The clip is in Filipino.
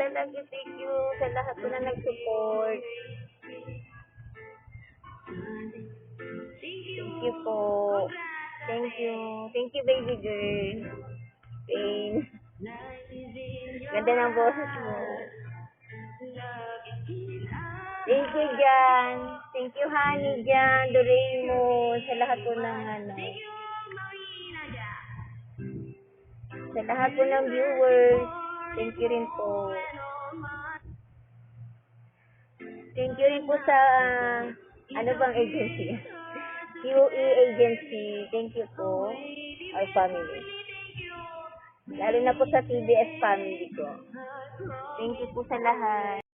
talaga. Thank you sa lahat po na nag-support. Thank you po. Thank you. Thank you, baby girl. Pain. Ganda ng boses mo. Thank you, Jan. Thank you, Honey, Jan, Doraemon, sa lahat po ng sa lahat po ng viewers. Thank you rin po. Thank you rin po sa, ano bang agency? QE agency. Thank you po, our family. Lalo na po sa TBS family ko. Thank you po sa lahat.